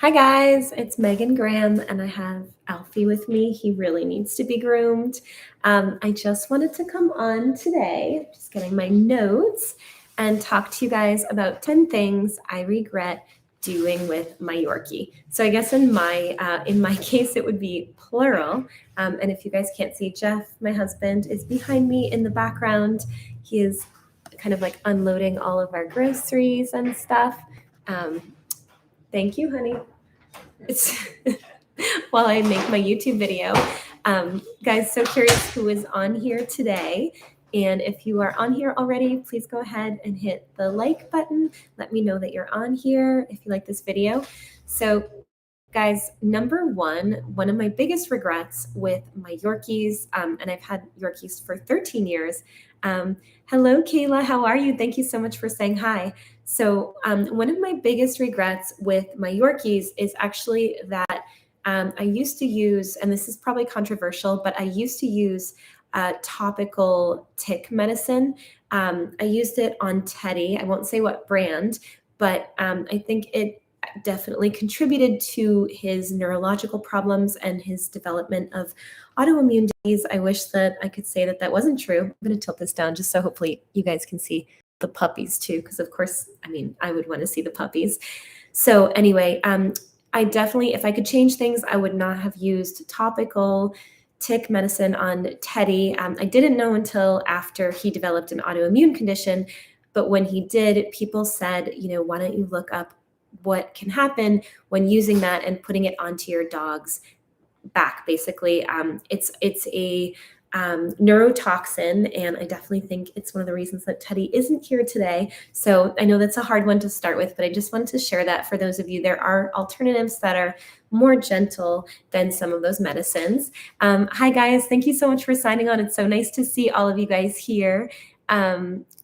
Hi guys, it's Megan Graham and I have Alfie with me. He really needs to be groomed. I just wanted to come on today, just getting my notes, and talk to you guys about 10 things I regret doing with my Yorkie. So I guess in my case it would be plural. And if you guys can't see, Jeff, my husband, is behind me in the background. He is kind of like unloading all of our groceries and stuff. Thank you, honey. It's while I make my YouTube video. Guys, so curious who is on here today. And if you are on here already, please go ahead and hit the like button. Let me know that you're on here if you like this video. So guys, number one of my biggest regrets with my Yorkies, and I've had Yorkies for 13 years. Hello, Kayla, how are you? Thank you so much for saying hi. So one of my biggest regrets with my Yorkies is actually that I used to use, and this is probably controversial, but I used to use topical tick medicine. I used it on Teddy. I won't say what brand, but I think it definitely contributed to his neurological problems and his development of autoimmune disease. I wish that I could say that that wasn't true. I'm going to tilt this down just so hopefully you guys can see the puppies too, because of course, I mean, I would want to see the puppies. So anyway, I definitely, if I could change things, I would not have used topical tick medicine on Teddy. I didn't know until after he developed an autoimmune condition, but when he did, people said, why don't you look up what can happen when using that and putting it onto your dog's back. Basically, it's a neurotoxin, and I definitely think it's one of the reasons that Teddy isn't here today. So I know that's a hard one to start with, but I just wanted to share that for those of you. There are alternatives that are more gentle than some of those medicines. Hi guys, thank you so much for signing on. It's so nice to see all of you guys here.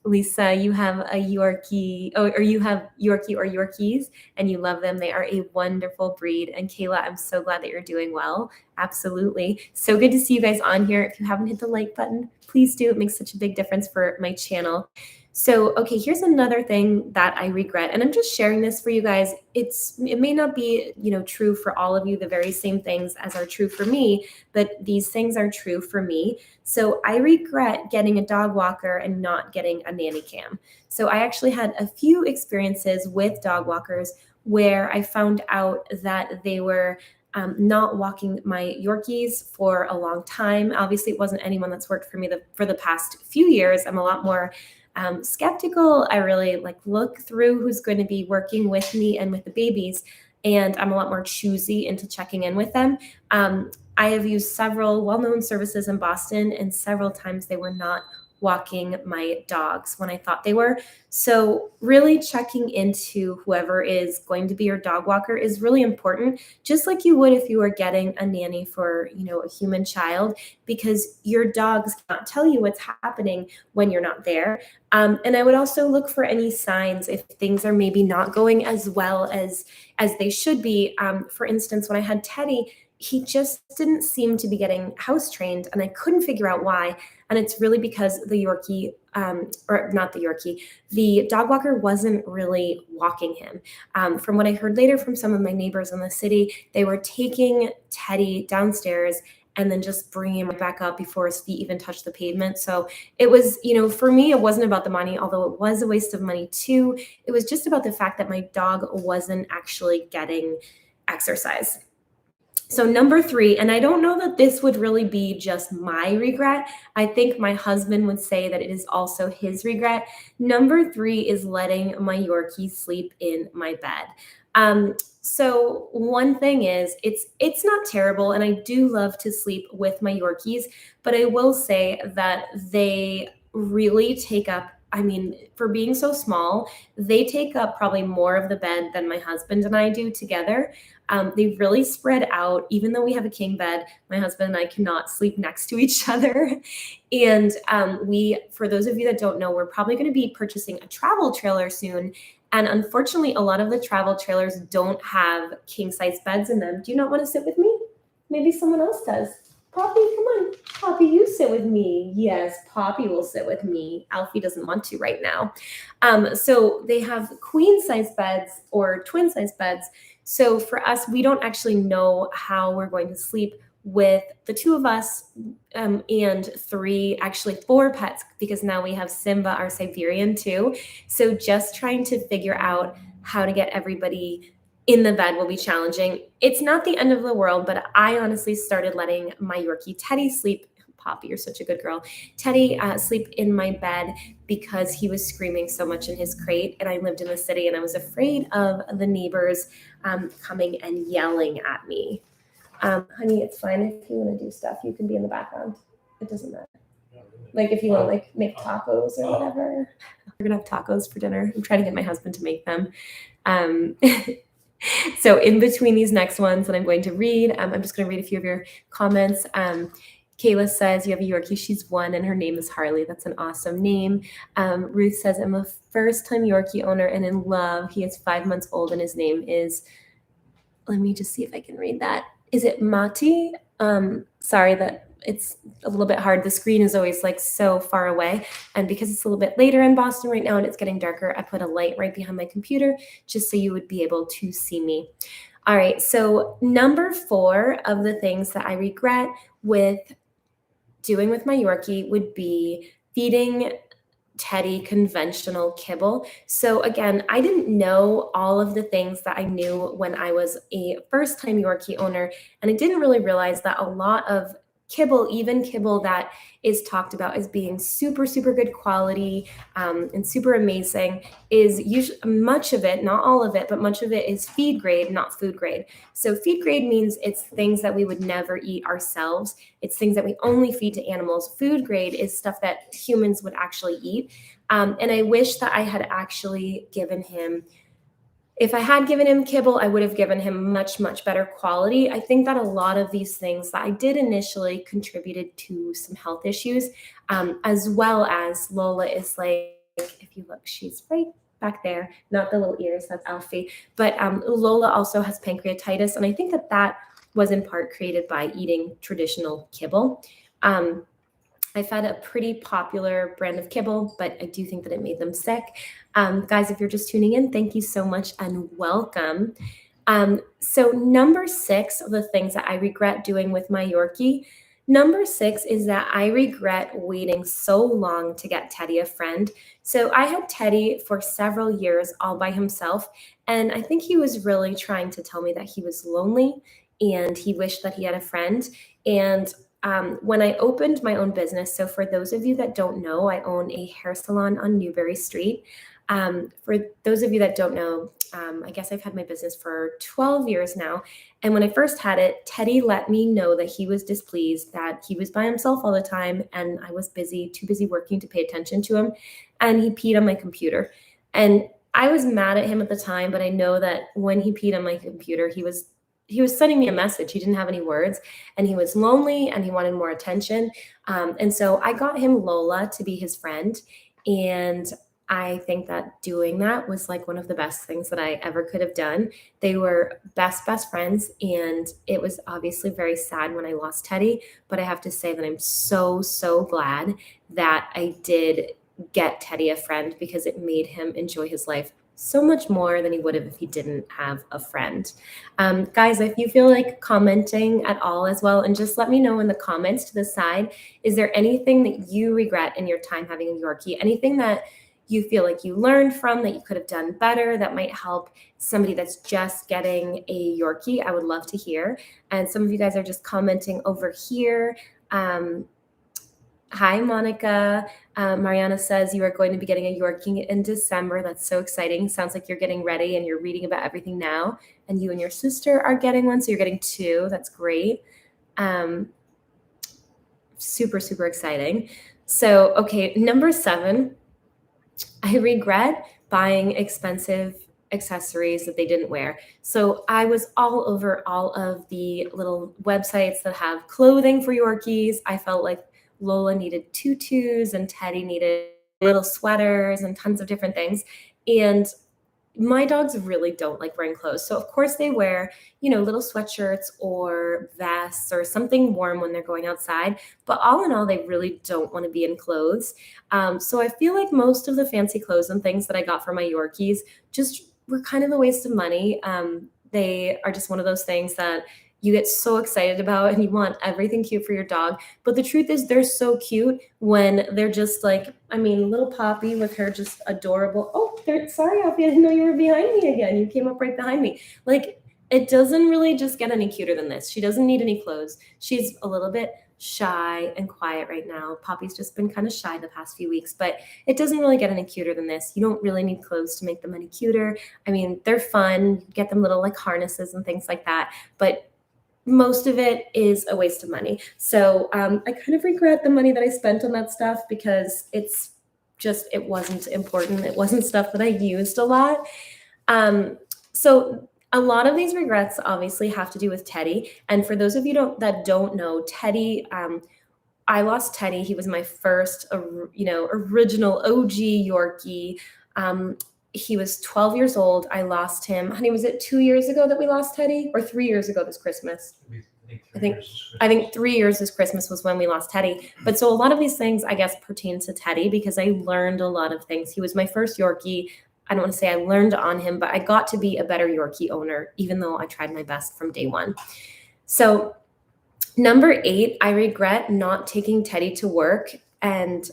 Lisa, you have a Yorkie, or you have Yorkie or Yorkies, and you love them. They are a wonderful breed. And Kayla, I'm so glad that you're doing well. Absolutely. So good to see you guys on here. If you haven't hit the like button, please do. It makes such a big difference for my channel. So, okay, here's another thing that I regret, and I'm just sharing this for you guys. It may not be, true for all of you, the very same things as are true for me, but these things are true for me. So I regret getting a dog walker and not getting a nanny cam. So I actually had a few experiences with dog walkers where I found out that they were not walking my Yorkies for a long time. Obviously, it wasn't anyone that's worked for me for the past few years. I'm a lot more skeptical. I really look through who's going to be working with me and with the babies, and I'm a lot more choosy into checking in with them. I have used several well-known services in Boston, and several times they were not walking my dogs when I thought they were. So really checking into whoever is going to be your dog walker is really important, just like you would if you were getting a nanny for, a human child, because your dogs cannot tell you what's happening when you're not there. And I would also look for any signs if things are maybe not going as well as they should be. For instance, when I had Teddy, he just didn't seem to be getting house trained, and I couldn't figure out why. And it's really because the Yorkie, or not the Yorkie, the dog walker wasn't really walking him. From what I heard later from some of my neighbors in the city, they were taking Teddy downstairs and then just bringing him back up before his feet even touched the pavement. So it was, for me, it wasn't about the money, although it was a waste of money too. It was just about the fact that my dog wasn't actually getting exercise. So number 3, and I don't know that this would really be just my regret. I think my husband would say that it is also his regret. Number 3 is letting my Yorkie sleep in my bed. So one thing is, it's not terrible, and I do love to sleep with my Yorkies, but I will say that they really take up, for being so small, they take up probably more of the bed than my husband and I do together. They really spread out. Even though we have a king bed, my husband and I cannot sleep next to each other. And for those of you that don't know, we're probably going to be purchasing a travel trailer soon. And unfortunately, a lot of the travel trailers don't have king size beds in them. Do you not want to sit with me? Maybe someone else does. Poppy, come on. Poppy, you sit with me. Yes, Poppy will sit with me. Alfie doesn't want to right now. So they have queen size beds or twin size beds. So for us, we don't actually know how we're going to sleep with the two of us and three, actually four pets, because now we have Simba, our Siberian, too. So just trying to figure out how to get everybody in the bed will be challenging. It's not the end of the world, but I honestly started letting my Yorkie Teddy sleep. Poppy, you're such a good girl. Teddy sleep in my bed because he was screaming so much in his crate, and I lived in the city, and I was afraid of the neighbors coming and yelling at me. Honey, it's fine if you want to do stuff. You can be in the background. It doesn't matter. Like if you want to like make tacos or whatever. We're gonna have tacos for dinner. I'm trying to get my husband to make them. Um, So in between these next ones that I'm going to read, I'm just going to read a few of your comments. Kayla says you have a Yorkie. She's one, and her name is Harley. That's an awesome name. Ruth says I'm a first-time Yorkie owner and in love. He is 5 months old, and his name is. Let me just see if I can read that. Is it Mati? Sorry that it's a little bit hard. The screen is always like so far away. And because it's a little bit later in Boston right now and it's getting darker, I put a light right behind my computer just so you would be able to see me. All right, so number 4 of the things that I regret with doing with my Yorkie would be feeding Teddy conventional kibble. So again, I didn't know all of the things that I knew when I was a first-time Yorkie owner, and I didn't really realize that a lot of kibble, even kibble that is talked about as being super, super good quality and super amazing, is usually much of it, not all of it, but much of it is feed grade, not food grade. So feed grade means it's things that we would never eat ourselves. It's things that we only feed to animals. Food grade is stuff that humans would actually eat. And I wish that I had actually given him, if I had given him kibble, I would have given him much, much better quality. I think that a lot of these things that I did initially contributed to some health issues, as well as Lola is like, if you look, she's right back there, not the little ears, that's Alfie. But Lola also has pancreatitis, and I think that that was in part created by eating traditional kibble. I fed a pretty popular brand of kibble, but I do think that it made them sick. Guys, if you're just tuning in, thank you so much and welcome. So number 6 of the things that I regret doing with my Yorkie, number 6 is that I regret waiting so long to get Teddy a friend. So I had Teddy for several years all by himself, and I think he was really trying to tell me that he was lonely and he wished that he had a friend. And when I opened my own business, so for those of you that don't know, I own a hair salon on Newbury Street. For those of you that don't know, I guess I've had my business for 12 years now. And when I first had it, Teddy let me know that he was displeased that he was by himself all the time and I was too busy working to pay attention to him. And he peed on my computer. And I was mad at him at the time, but I know that when he peed on my computer, he was sending me a message. He didn't have any words and he was lonely and he wanted more attention. And so I got him Lola to be his friend. And I think that doing that was like one of the best things that I ever could have done. They were best friends. And it was obviously very sad when I lost Teddy. But I have to say that I'm so, so glad that I did get Teddy a friend because it made him enjoy his life so much more than he would have if he didn't have a friend. Guys, if you feel like commenting at all as well, and just let me know in the comments to the side, is there anything that you regret in your time having a Yorkie? Anything that you feel like you learned from that you could have done better that might help somebody that's just getting a Yorkie? I would love to hear. And some of you guys are just commenting over here. Hi, Monica. Mariana says you are going to be getting a Yorkie in December. That's so exciting. Sounds like you're getting ready and you're reading about everything now. And you and your sister are getting one, so you're getting 2. That's great. Super, super exciting. So, okay, number 7, I regret buying expensive accessories that they didn't wear. So I was all over all of the little websites that have clothing for Yorkies. I felt like Lola needed tutus and Teddy needed little sweaters and tons of different things. And my dogs really don't like wearing clothes. So of course they wear, little sweatshirts or vests or something warm when they're going outside. But all in all, they really don't want to be in clothes. So I feel like most of the fancy clothes and things that I got for my Yorkies just were kind of a waste of money. They are just one of those things that you get so excited about and you want everything cute for your dog. But the truth is, they're so cute when they're just like, little Poppy with her just adorable. Oh, sorry, Alfie, I didn't know you were behind me again. You came up right behind me. Like, it doesn't really just get any cuter than this. She doesn't need any clothes. She's a little bit shy and quiet right now. Poppy's just been kind of shy the past few weeks, but it doesn't really get any cuter than this. You don't really need clothes to make them any cuter. They're fun. You get them little like harnesses and things like that, but most of it is a waste of money. So I kind of regret the money that I spent on that stuff because it wasn't important. It wasn't stuff that I used a lot. So a lot of these regrets obviously have to do with Teddy. And for those of you that don't know, Teddy, I lost Teddy. He was my first, original OG Yorkie. He was 12 years old. I lost him. Honey, was it 2 years ago that we lost Teddy, or 3 years ago this Christmas? I think 3 years this Christmas was when we lost Teddy. But so a lot of these things, I guess, pertain to Teddy because I learned a lot of things. He was my first Yorkie. I don't want to say I learned on him, but I got to be a better Yorkie owner, even though I tried my best from day one. So number 8, I regret not taking Teddy to work. And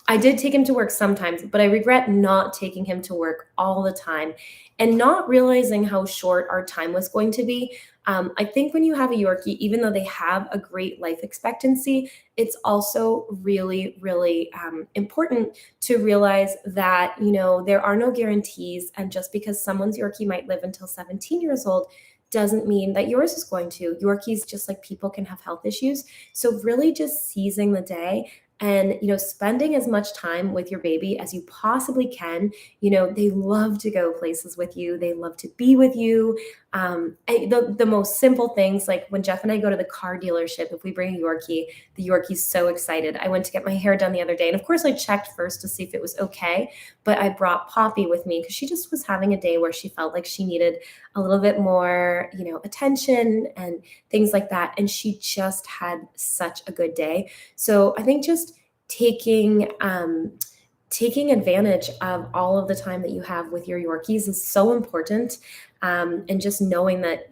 I did take him to work sometimes, but I regret not taking him to work all the time and not realizing how short our time was going to be. I think when you have a Yorkie, even though they have a great life expectancy, it's also really, really important to realize that, there are no guarantees. And just because someone's Yorkie might live until 17 years old doesn't mean that yours is going to. Yorkies, just like people, can have health issues. So really just seizing the day and, spending as much time with your baby as you possibly can. They love to go places with you. They love to be with you. The most simple things, like when Jeff and I go to the car dealership, if we bring a Yorkie, the Yorkie's so excited. I went to get my hair done the other day. And of course I checked first to see if it was okay, but I brought Poppy with me because she just was having a day where she felt like she needed a little bit more, attention and things like that. And she just had such a good day. So I think just taking advantage of all of the time that you have with your Yorkies is so important. And just knowing that,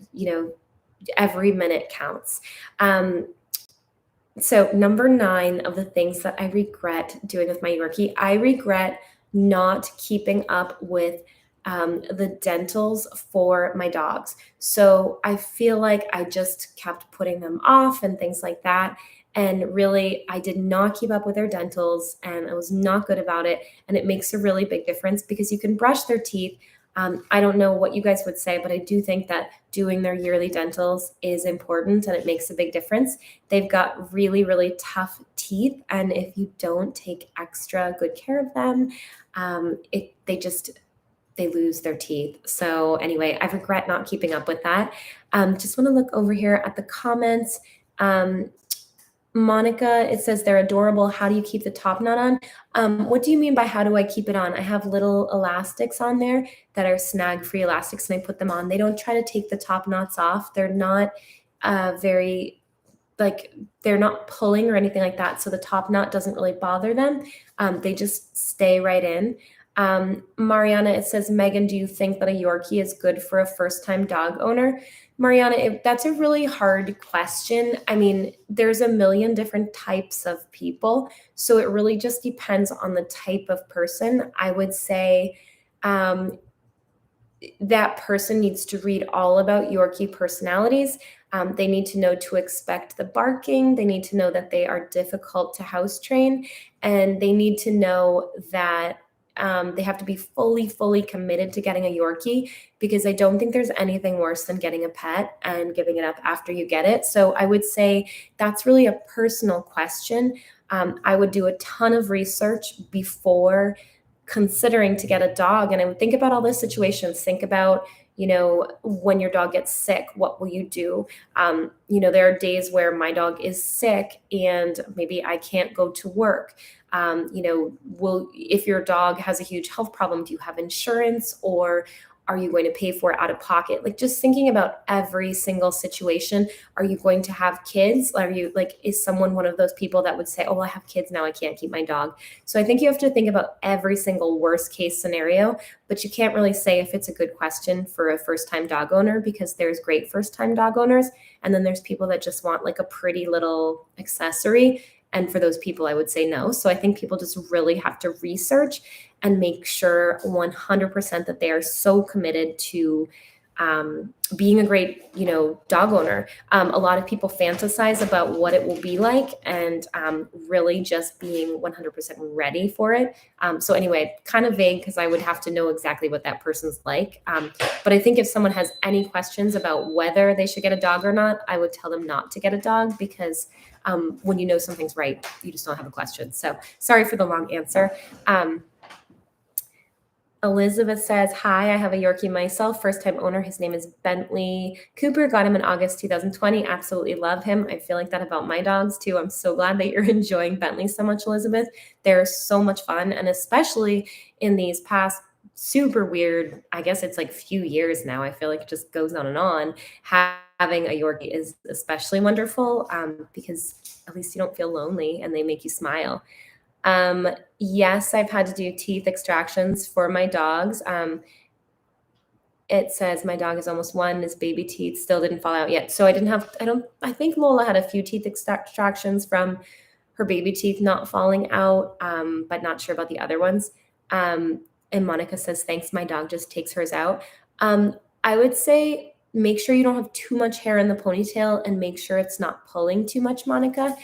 every minute counts. So number 9 of the things that I regret doing with my Yorkie, I regret not keeping up with the dentals for my dogs. So I feel like I just kept putting them off and things like that. And really, I did not keep up with their dentals and I was not good about it. And it makes a really big difference because you can brush their teeth. I don't know what you guys would say, but I do think that doing their yearly dentals is important and it makes a big difference. They've got really, really tough teeth. And if you don't take extra good care of them, they lose their teeth. So anyway, I regret not keeping up with that. Just want to look over here at the comments. Monica, it says they're adorable. How do you keep the top knot on? What do you mean by how do I keep it on? I have little elastics on there that are snag-free elastics and I put them on. They don't try to take the top knots off. They're not they're not pulling or anything like that. So the top knot doesn't really bother them. They just stay right in. Mariana, it says, Megan, do you think that a Yorkie is good for a first-time dog owner? Mariana, that's a really hard question. There's a million different types of people, so it really just depends on the type of person. I would say that person needs to read all about Yorkie personalities. They need to know to expect the barking. They need to know that they are difficult to house train, and they need to know that they have to be fully committed to getting a Yorkie, because I don't think there's anything worse than getting a pet and giving it up after you get it. So I would say that's really a personal question. I would do a ton of research before considering to get a dog. And I would think about all the situations. Think about, when your dog gets sick, what will you do? There are days where my dog is sick and maybe I can't go to work. If your dog has a huge health problem, do you have insurance, or are you going to pay for it out of pocket? Like, just thinking about every single situation. Are you going to have kids? Are you like, is someone one of those people that would say, oh, I have kids now, I can't keep my dog? So I think you have to think about every single worst case scenario, but you can't really say if it's a good question for a first time dog owner, because there's great first time dog owners. And then there's people that just want like a pretty little accessory. And for those people, I would say no. So I think people just really have to research and make sure 100% that they are so committed to being a great, dog owner. A lot of people fantasize about what it will be like, and really just being 100% ready for it. So anyway, kind of vague, because I would have to know exactly what that person's like. But I think if someone has any questions about whether they should get a dog or not, I would tell them not to get a dog, because when you know something's right, you just don't have a question. So sorry for the long answer. Elizabeth says, hi, I have a Yorkie myself, first-time owner. His name is Bentley Cooper. Got him in August 2020. Absolutely love him. I feel like that about my dogs too. I'm so glad that you're enjoying Bentley so much, Elizabeth. They're so much fun, and especially in these past super weird, I guess it's like few years now, I feel like it just goes on and on. Having a Yorkie is especially wonderful, because at least you don't feel lonely and they make you smile. Yes, I've had to do teeth extractions for my dogs. It says my dog is almost 1. His baby teeth still didn't fall out yet. So I think Lola had a few teeth extractions from her baby teeth not falling out, but not sure about the other ones. And Monica says, thanks, my dog just takes hers out. I would say make sure you don't have too much hair in the ponytail, and make sure it's not pulling too much, Monica.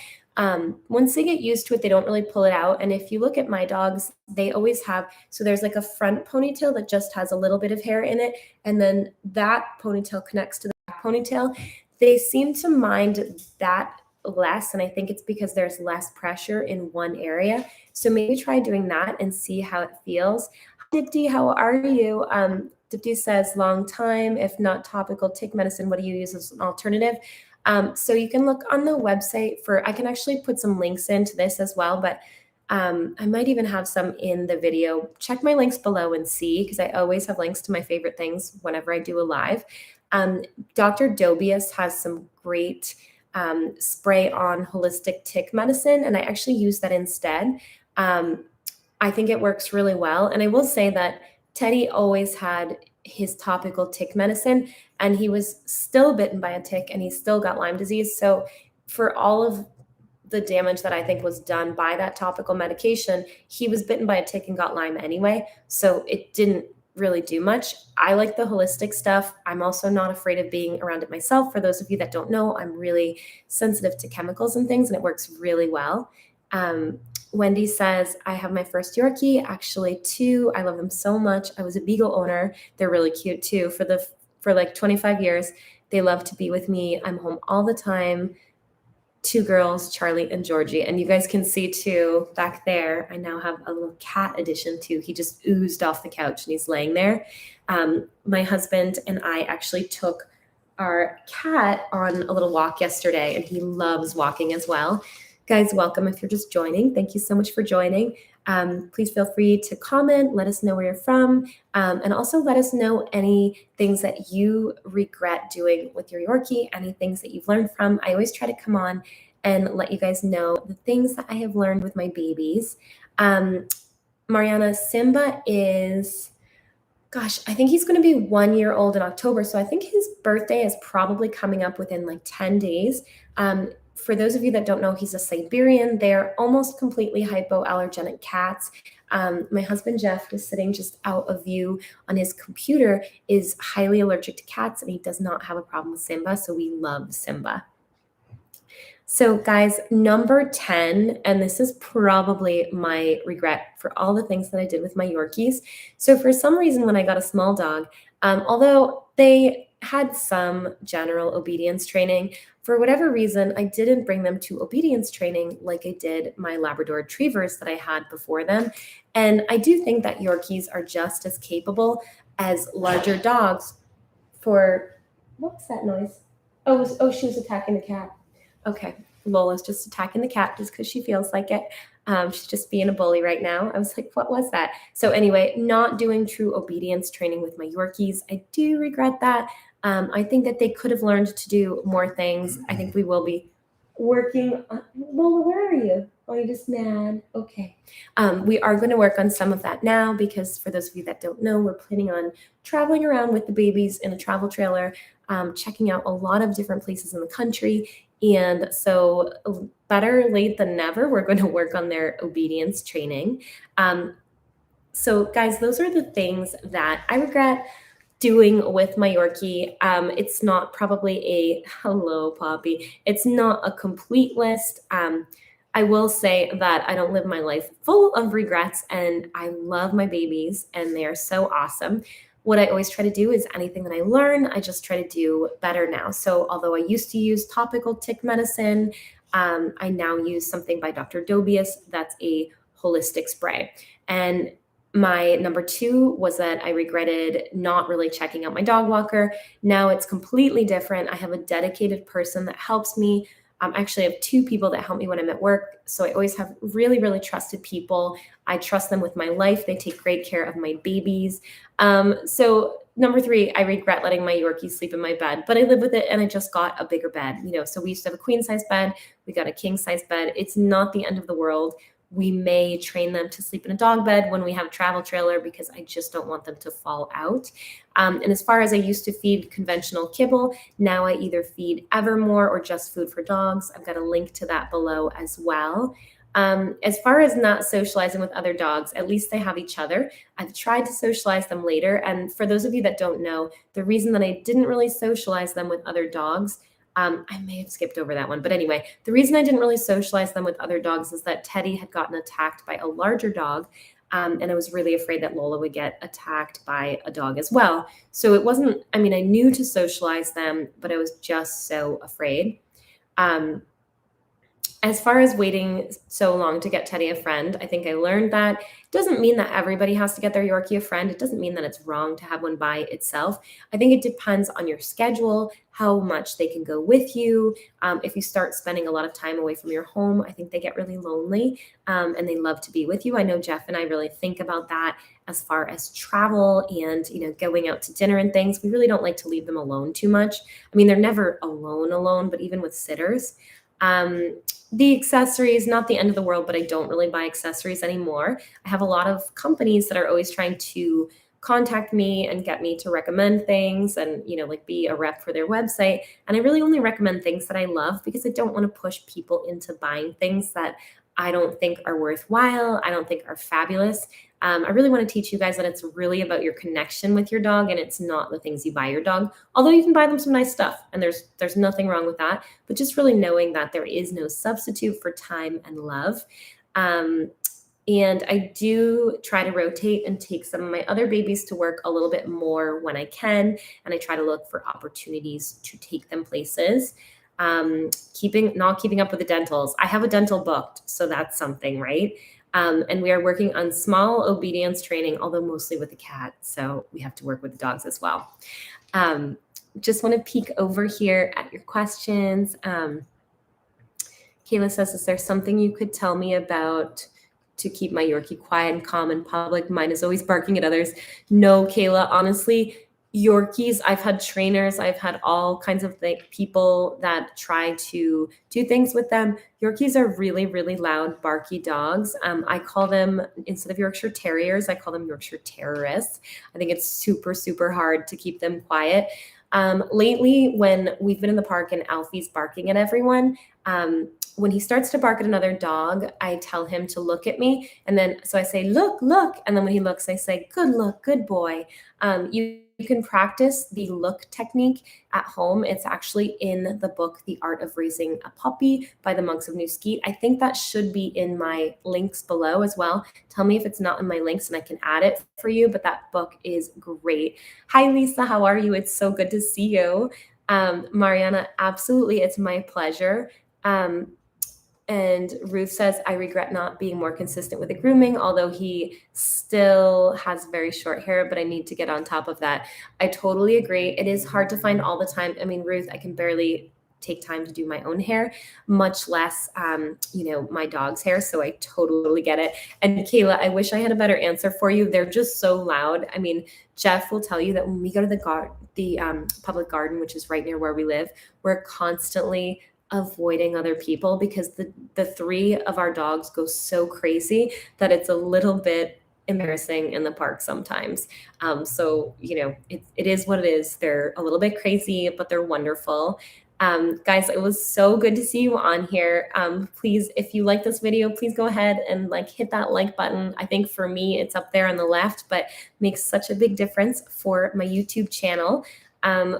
Once they get used to it, they don't really pull it out. And if you look at my dogs, they always have, so there's like a front ponytail that just has a little bit of hair in it, and then that ponytail connects to the back ponytail. They seem to mind that less, and I think it's because there's less pressure in one area. So maybe try doing that and see how it feels. Dipti, how are you? Dipti says, long time, if not topical tick medicine, what do you use as an alternative? So you can look on the website I can actually put some links into this as well, but I might even have some in the video. Check my links below and see, because I always have links to my favorite things whenever I do a live. Dr. Dobius has some great spray on holistic tick medicine, and I actually use that instead. I think it works really well. And I will say that Teddy always had his topical tick medicine, and he was still bitten by a tick, and he still got Lyme disease. So for all of the damage that I think was done by that topical medication, he was bitten by a tick and got Lyme anyway. So it didn't really do much. I like the holistic stuff. I'm also not afraid of being around it myself. For those of you that don't know, I'm really sensitive to chemicals and things, and it works really well. Wendy says, I have my first Yorkie, actually 2. I love them so much. I was a Beagle owner. They're really cute too. For like 25 years, they love to be with me. I'm home all the time. 2 girls, Charlie and Georgie. And you guys can see too, back there, I now have a little cat addition too. He just oozed off the couch and he's laying there. My husband and I actually took our cat on a little walk yesterday, and he loves walking as well. Guys, welcome if you're just joining. Thank you so much for joining. Please feel free to comment, let us know where you're from, and also let us know any things that you regret doing with your Yorkie, any things that you've learned from. I always try to come on and let you guys know the things that I have learned with my babies. Mariana, Simba is, gosh, I think he's going to be 1 year old in October. So I think his birthday is probably coming up within like 10 days. For those of you that don't know, he's a Siberian. They're almost completely hypoallergenic cats. My husband, Jeff, is sitting just out of view on his computer, is highly allergic to cats, and he does not have a problem with Simba. So we love Simba. So guys, number 10, and this is probably my regret for all the things that I did with my Yorkies. So for some reason, when I got a small dog, although they had some general obedience training, for whatever reason, I didn't bring them to obedience training like I did my Labrador Retrievers that I had before them. And I do think that Yorkies are just as capable as larger dogs for, what's that noise? Oh, she was attacking the cat. Okay, Lola's just attacking the cat just because she feels like it. She's just being a bully right now. I was like, what was that? So anyway, not doing true obedience training with my Yorkies. I do regret that. I think that they could have learned to do more things. I think we will be working on. Lola, where are you? Oh, you're just mad. Okay. We are going to work on some of that now because for those of you that don't know, we're planning on traveling around with the babies in a travel trailer, checking out a lot of different places in the country. And so, better late than never, we're going to work on their obedience training. So, guys, those are the things that I regret doing with my Yorkie. It's not probably a hello, Poppy. It's not a complete list. I will say that I don't live my life full of regrets, and I love my babies, and they are so awesome. What I always try to do is anything that I learn, I just try to do better now. So, although I used to use topical tick medicine, I now use something by Dr. Dobius that's a holistic spray. And my number two was that I regretted not really checking out my dog walker. Now it's completely different. I have a dedicated person that helps me. I actually have two people that help me when I'm at work. So I always have really, really trusted people. I trust them with my life. They take great care of my babies. So number three, I regret letting my Yorkie sleep in my bed, but I live with it and I just got a bigger bed. So we used to have a queen size bed. We got a king size bed. It's not the end of the world. We may train them to sleep in a dog bed when we have a travel trailer because I just don't want them to fall out. And as far as I used to feed conventional kibble, now I either feed Evermore or just food for dogs. I've got a link to that below as well. As far as not socializing with other dogs, at least they have each other. I've tried to socialize them later. And for those of you that don't know, the reason that I didn't really socialize them with other dogs, I may have skipped over that one. But anyway, the reason I didn't really socialize them with other dogs is that Teddy had gotten attacked by a larger dog. And I was really afraid that Lola would get attacked by a dog as well. So it wasn't, I knew to socialize them, but I was just so afraid. As far as waiting so long to get Teddy a friend, I think I learned that it doesn't mean that everybody has to get their Yorkie a friend. It doesn't mean that it's wrong to have one by itself. I think it depends on your schedule, how much they can go with you. If you start spending a lot of time away from your home, I think they get really lonely and they love to be with you. I know Jeff and I really think about that as far as travel and going out to dinner and things. We really don't like to leave them alone too much. They're never alone, but even with sitters. The accessories, not the end of the world, but I don't really buy accessories anymore. I have a lot of companies that are always trying to contact me and get me to recommend things and, be a rep for their website. And I really only recommend things that I love because I don't want to push people into buying things that I don't think are worthwhile. I don't think are fabulous. I really want to teach you guys that it's really about your connection with your dog and it's not the things you buy your dog. Although you can buy them some nice stuff and there's nothing wrong with that, but just really knowing that there is no substitute for time and love. And I do try to rotate and take some of my other babies to work a little bit more when I can. And I try to look for opportunities to take them places. Not keeping up with the dentals. I have a dental booked, so that's something, right? And we are working on small obedience training, although mostly with the cat. So we have to work with the dogs as well. Just want to peek over here at your questions. Kayla says, is there something you could tell me about to keep my Yorkie quiet and calm in public? Mine is always barking at others. No, Kayla, honestly, Yorkies, I've had trainers, I've had all kinds of people that try to do things with them. Yorkies are really, really loud, barky dogs. I call them, instead of Yorkshire Terriers, I call them Yorkshire terrorists. I think it's super, super hard to keep them quiet. Lately, when we've been in the park and Alfie's barking at everyone, when he starts to bark at another dog, I tell him to look at me. And then, so I say, look. And then when he looks, I say, good look, good boy. You can practice the look technique at home. It's actually in the book, The Art of Raising a Puppy by the Monks of New Skeet. I think that should be in my links below as well. Tell me if it's not in my links and I can add it for you, but that book is great. Hi, Lisa. How are you? It's so good to see you. Mariana, absolutely. It's my pleasure. And Ruth says, I regret not being more consistent with the grooming, although he still has very short hair, but I need to get on top of that. I totally agree. It is hard to find all the time. Ruth, I can barely take time to do my own hair, much less, my dog's hair. So I totally get it. And Kayla, I wish I had a better answer for you. They're just so loud. I mean, Jeff will tell you that when we go to the public garden, which is right near where we live, we're constantly avoiding other people because the three of our dogs go so crazy that it's a little bit embarrassing in the park sometimes. So it is what it is. They're a little bit crazy, but they're wonderful. Guys, it was so good to see you on here. Please, if you like this video, please go ahead and hit that like button. I think for me, it's up there on the left, but makes such a big difference for my YouTube channel.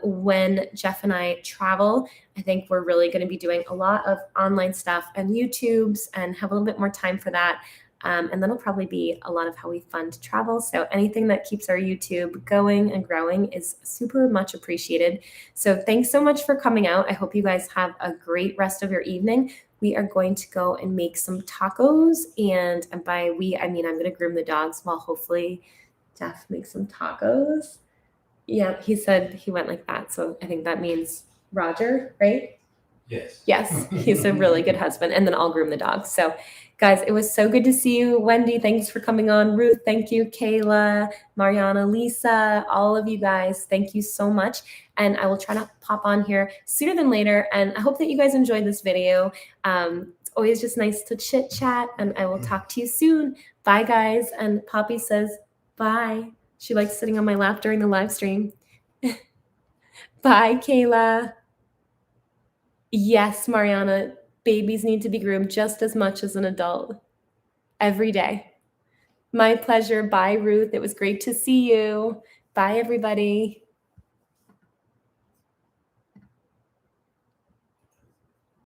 When Jeff and I travel, I think we're really going to be doing a lot of online stuff and YouTubes and have a little bit more time for that. And that'll probably be a lot of how we fund travel. So anything that keeps our YouTube going and growing is super much appreciated. So thanks so much for coming out. I hope you guys have a great rest of your evening. We are going to go and make some tacos. And by we, I mean I'm going to groom the dogs while hopefully Jeff makes some tacos. Yeah, he said he went like that. So I think that means Roger, right? Yes. Yes, he's a really good husband. And then I'll groom the dogs. So guys, it was so good to see you. Wendy, thanks for coming on. Ruth, thank you. Kayla, Mariana, Lisa, all of you guys, thank you so much. And I will try to pop on here sooner than later. And I hope that you guys enjoyed this video. It's always just nice to chit chat, and I will talk to you soon. Bye, guys. And Poppy says bye. She likes sitting on my lap during the live stream. Bye, Kayla. Yes, Mariana, babies need to be groomed just as much as an adult every day. My pleasure. Bye, Ruth. It was great to see you. Bye, everybody.